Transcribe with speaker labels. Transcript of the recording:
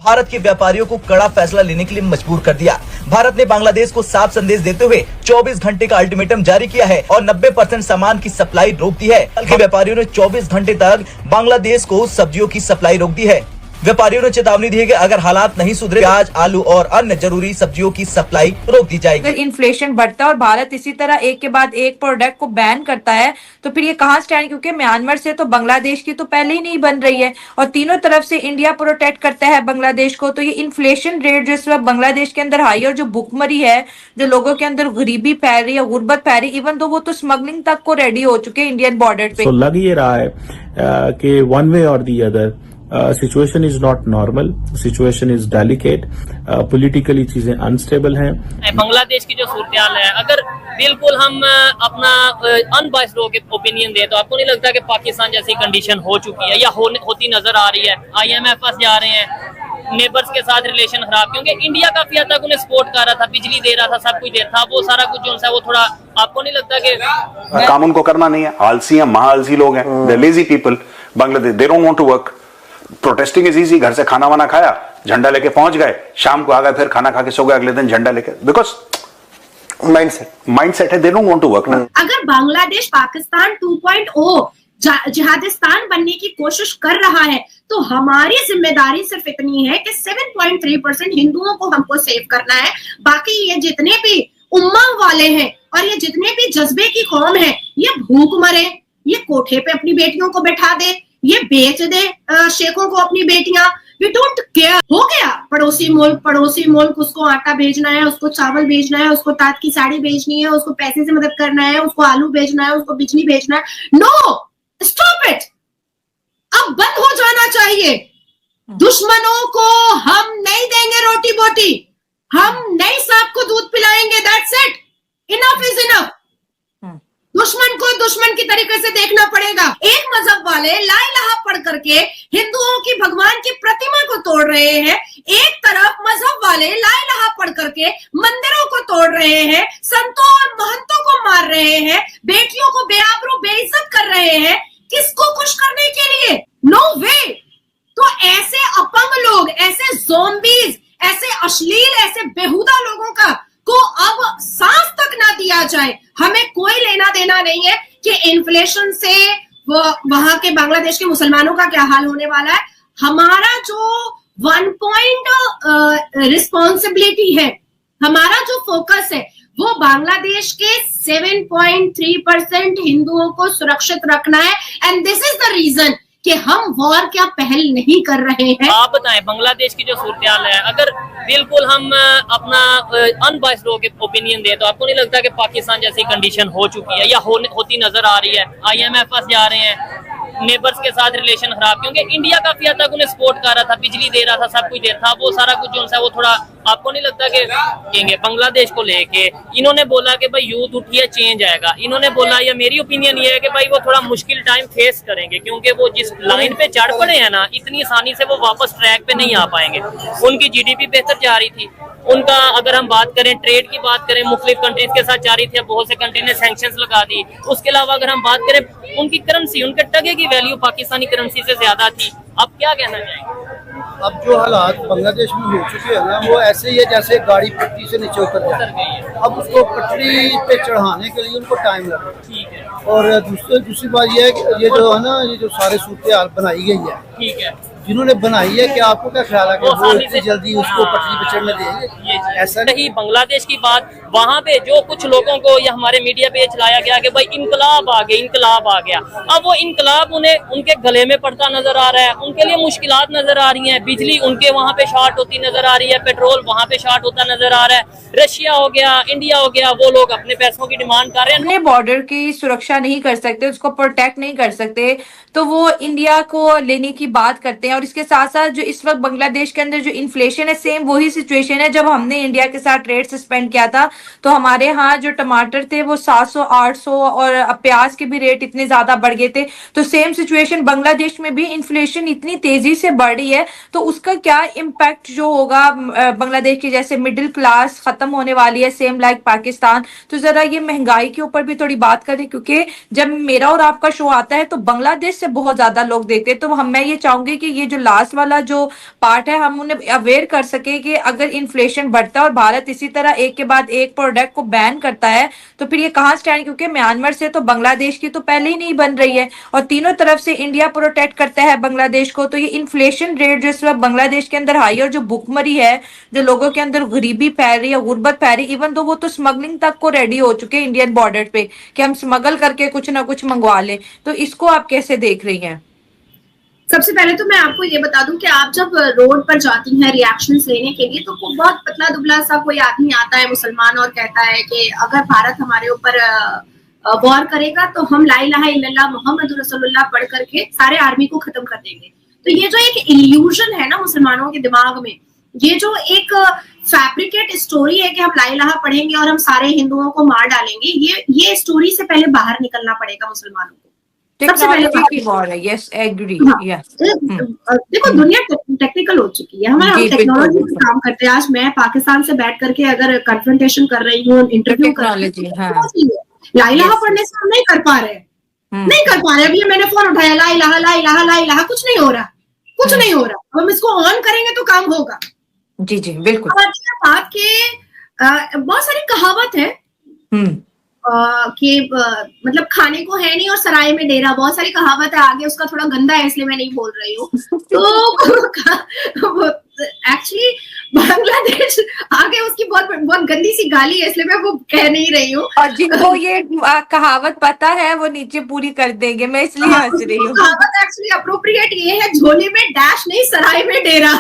Speaker 1: भारत के व्यापारियों को कड़ा फैसला लेने के लिए मजबूर कर दिया। भारत ने बांग्लादेश को साफ संदेश देते हुए 24 घंटे का अल्टीमेटम जारी किया है और 90% सामान की सप्लाई रोक दी है। के व्यापारियों ने 24 घंटे तक बांग्लादेश को सब्जियों की सप्लाई रोक दी है। व्यापारियों ने चेतावनी दी है कि अगर हालात नहीं सुधरे, प्याज, आलू और अन्य जरूरी सब्जियों की सप्लाई रोक दी जाएगी।
Speaker 2: अगर इन्फ्लेशन बढ़ता है और भारत इसी तरह एक के बाद एक प्रोडक्ट को बैन करता है तो फिर ये कहाँ स्टैंड, क्योंकि म्यांमार से तो बांग्लादेश की तो पहले ही नहीं बन रही है और तीनों तरफ से इंडिया प्रोटेक्ट करता है बांग्लादेश को। तो ये इन्फ्लेशन रेट जो इस वक्त बांग्लादेश के अंदर हाई और जो भुखमरी है, जो लोगों के अंदर गरीबी फैल रही है, गुर्बत फैल रही है, इवन तो वो तो स्मगलिंग तक को रेडी हो चुके हैं इंडियन बॉर्डर पे।
Speaker 3: तो लग ये रहा है कि वन वे और the other situation is not normal, situation is delicate, politically चीजें अनस्टेबल हैं।
Speaker 4: बांग्लादेश की जो सूरत है, अगर बिल्कुल हम अपना अनबाइस्ड ओपिनियन दे तो आपको नहीं लगता कि पाकिस्तान जैसी कंडीशन हो चुकी है या होती नजर आ रही है? IMF पास जा रहे हैं, नेबर्स के साथ रिलेशन खराब, क्योंकि इंडिया काफी हद तक उन्हें सपोर्ट कर रहा था, बिजली दे रहा था, सब कुछ दे रहा था, वो सारा कुछ जो है वो थोड़ा आपको नहीं लगता कि
Speaker 5: काम उनको करना नहीं है? आलसी हैं, महाआलसी लोग हैं, they lazy people. Bangladesh they don't want to work, protesting is easy. घर से खाना वाना खाया, झंडा लेके पहुंच गए, शाम को आ गए, फिर खाना खा के सो गए, अगले दिन झंडा लेके, बिकॉज माइंडसेट है, they don't want to work ना।
Speaker 6: अगर बांग्लादेश पाकिस्तान 2.0 जिहादिस्तान बनने की कोशिश कर रहा है तो हमारी जिम्मेदारी सिर्फ इतनी है कि 7.3% हिंदुओं को हमको सेव करना है। बाकी ये जितने भी उम्मा वाले हैं और ये जितने भी जज्बे की कौम है, ये भूख मरे, ये कोठे पे अपनी बेटियों को बैठा दे, ये बेच दे शेखों को अपनी बेटियां, वी डोंट केयर। हो गया पड़ोसी मुल्क उसको आटा भेजना है, उसको चावल भेजना है, उसको तात की साड़ी भेजनी है, उसको पैसे से मदद करना है, उसको आलू भेजना है, उसको बिजली भेजना है। नो, स्टॉप इट, अब बंद हो जाना चाहिए। दुश्मनों को हम नहीं देंगे रोटी बोटी, हम नहीं सांप को दूध पिलाएंगे, that's it, enough is enough. दुश्मन को दुश्मन की तरीके से देखना पड़ेगा। एक मजहब वाले ला इलाहा पढ़ करके हिंदुओं की भगवान की प्रतिमा को तोड़ रहे हैं, एक तरफ मजहब वाले ला इलाहा पढ़ करके मंदिरों को तोड़ रहे हैं, संतों और महंतों को मार रहे हैं, बेटियों को बेआबरू बेइज्जत कर रहे हैं। किसको खुश करने के लिए? नो वे। तो ऐसे अपंग लोग, ऐसे ज़ॉम्बीज, ऐसे अश्लील, ऐसे बेहुदा लोगों का को अब सांस तक ना दिया जाए। हमें कोई लेना देना नहीं है कि इन्फ्लेशन से वहां के बांग्लादेश के मुसलमानों का क्या हाल होने वाला है। हमारा जो 1 पॉइंट रिस्पॉन्सिबिलिटी है, हमारा जो फोकस है, वो बांग्लादेश के 7.3% हिंदुओं को सुरक्षित रखना है। And this is the reason कि हम वॉर क्या पहल नहीं कर रहे हैं।
Speaker 4: आप बताएं बांग्लादेश की जो सूरत है, अगर बिल्कुल हम अपना अनबाइस्ड ओपिनियन दे तो आपको नहीं लगता कि पाकिस्तान जैसी कंडीशन हो चुकी है या होती नजर आ रही है? IMF पास जा रहे हैं, नेबर्स के साथ रिलेशन खराब, क्योंकि इंडिया काफी हद तक उन्हें सपोर्ट कर रहा था, बिजली दे रहा था, सब कुछ दे रहा था, वो सारा कुछ जो है वो थोड़ा आपको नहीं लगता कि कहेंगे बांग्लादेश को लेके इन्होंने बोला कि भाई यूथ उठिए, चेंज आएगा। इन्होंने बोला, या मेरी ओपिनियन ये है कि भाई वो थोड़ा मुश्किल टाइम फेस करेंगे, क्योंकि वो जिस लाइन पे चढ़ पड़े हैं ना, इतनी आसानी से वो वापस ट्रैक पे नहीं आ पाएंगे। उनकी GDP बेहतर जा रही थी, उनका अगर हम बात करें, ट्रेड की बात करें, मुख्तलिफ कंट्रीज के साथ जा रही थी, बहुत से कंट्री ने सैंक्शंस लगा दी। उसके अलावा अगर हम बात करें उनकी करेंसी, उनके टके की वैल्यू पाकिस्तानी करेंसी से ज्यादा थी। अब क्या कहना चाहेंगे?
Speaker 7: अब जो हालात बांग्लादेश में हो चुके हैं ना, वो ऐसे ही है जैसे गाड़ी पटरी से नीचे उतर जाए। अब उसको पटरी पे चढ़ाने के लिए उनको टाइम लगा।
Speaker 4: ठीक है।
Speaker 7: और दूसरी बात ये है कि ये जो है ना, ये जो सारे सूरत हाल बनाई गई है,
Speaker 4: ठीक है,
Speaker 7: जिन्होंने बनाई है, क्या आपको क्या ख्याल है कि वो इतनी जल्दी उसको पटरी पे चढ़ने देंगे?
Speaker 4: ऐसा नहीं। बांग्लादेश की बात, वहाँ पे जो कुछ लोगों को या हमारे मीडिया पे चलाया गया कि भाई इनकलाब आ गया, इनकलाब आ गया। अब वो इनकलाब उन्हें उनके गले में पड़ता नजर आ रहा है, उनके लिए मुश्किलात नजर आ रही हैं, बिजली उनके वहाँ पे शॉर्ट होती नजर आ रही है, पेट्रोल वहाँ पे शॉर्ट होता नजर आ रहा है, रशिया हो गया, इंडिया हो गया, वो लोग अपने पैसों की डिमांड कर रहे हैं।
Speaker 2: अपने बॉर्डर की सुरक्षा नहीं कर सकते, उसको प्रोटेक्ट नहीं कर सकते, तो वो इंडिया को लेने की बात करते हैं। और इसके साथ साथ जो इस वक्त बांग्लादेश के अंदर जो इन्फ्लेशन है, सेम वही सिचुएशन है जब हमने इंडिया के साथ ट्रेड सस्पेंड किया था, तो हमारे यहाँ जो टमाटर थे वो 700 800 और प्याज के भी रेट इतने ज्यादा बढ़ गए थे। तो सेम सिचुएशन बांग्लादेश में भी इन्फ्लेशन इतनी तेजी से बढ़ रही है, तो उसका क्या इम्पैक्ट जो होगा बांग्लादेश की जैसे मिडिल क्लास खत्म होने वाली है सेम लाइक पाकिस्तान। तो जरा ये महंगाई के ऊपर भी थोड़ी बात करें, क्योंकि जब मेरा और आपका शो आता है तो बांग्लादेश से बहुत ज्यादा लोग देखते हैं। तो मैं ये चाहूंगी कि ये जो लास्ट वाला जो पार्ट है हम उन्हें अवेयर कर सके कि अगर इन्फ्लेशन बढ़ता है और भारत इसी तरह एक के बाद एक प्रोडक्ट को बैन करता है तो फिर ये कहाँ स्टैंड, क्योंकि म्यांमार से तो बांग्लादेश की तो पहले ही नहीं बन रही है और तीनों तरफ से इंडिया प्रोटेक्ट करता है बांग्लादेश को। तो ये इन्फ्लेशन रेट जो इस वक्त बांग्लादेश के अंदर हाई और जो भुखमरी है, जो लोगों के अंदर गरीबी फैल रही है, गुर्बत फैल रही है, इवन तो वो तो स्मगलिंग तक को रेडी हो चुके हैं इंडियन बॉर्डर पे कि हम स्मगल करके कुछ ना कुछ मंगवा लें। तो इसको आप कैसे देख रही हैं?
Speaker 6: सबसे पहले तो मैं आपको ये बता दूं कि आप जब रोड पर जाती हैं रिएक्शंस लेने के लिए, तो बहुत पतला दुबला सा कोई आदमी आता है मुसलमान और कहता है कि अगर भारत हमारे ऊपर वॉर करेगा तो हम ला इलाहा इल्लल्लाह मुहम्मद रसूलुल्लाह पढ़ करके सारे आर्मी को खत्म कर देंगे। तो ये जो एक इल्यूजन है ना मुसलमानों के दिमाग में, ये जो एक फैब्रिकेट स्टोरी है कि हम ला इलाहा पढ़ेंगे और हम सारे हिंदुओं को मार डालेंगे, ये स्टोरी से पहले बाहर निकलना पड़ेगा मुसलमानों को। सबसे पहले
Speaker 2: की वॉर है, यस एग्री।
Speaker 6: देखो दुनिया टेक्निकल हो चुकी है, हमारा टेक्नोलॉजी पे काम करते हैं। आज मैं पाकिस्तान से बैठ करके अगर कन्फ्रंटेशन कर रही हूँ, इंटरव्यू कर रही हूँ, ला इलाहा पढ़ने से हम नहीं कर पा रहे, नहीं कर पा रहे। अभी मैंने फोन उठाया, ला इलाहा ला इलाहा ला इलाहा, कुछ नहीं हो रहा, कुछ नहीं हो रहा। हम इसको ऑन करेंगे तो काम होगा।
Speaker 2: जी जी बिल्कुल।
Speaker 6: बात के बहुत सारी कहावत है कि मतलब खाने को है नहीं और सराय में डेरा, बहुत सारी कहावत है। आगे उसका थोड़ा गंदा है इसलिए मैं नहीं बोल रही हूँ। तो एक्चुअली बांग्लादेश आगे उसकी बहुत गंदी सी गाली है, इसलिए मैं वो कह नहीं रही हूँ।
Speaker 2: और जिनको ये कहावत पता है वो नीचे पूरी कर देंगे, मैं इसलिए हंस रही हूँ।
Speaker 6: कहावत एक्चुअली अप्रोप्रिएट ये है, झोली में डैश नहीं सराय में डेरा।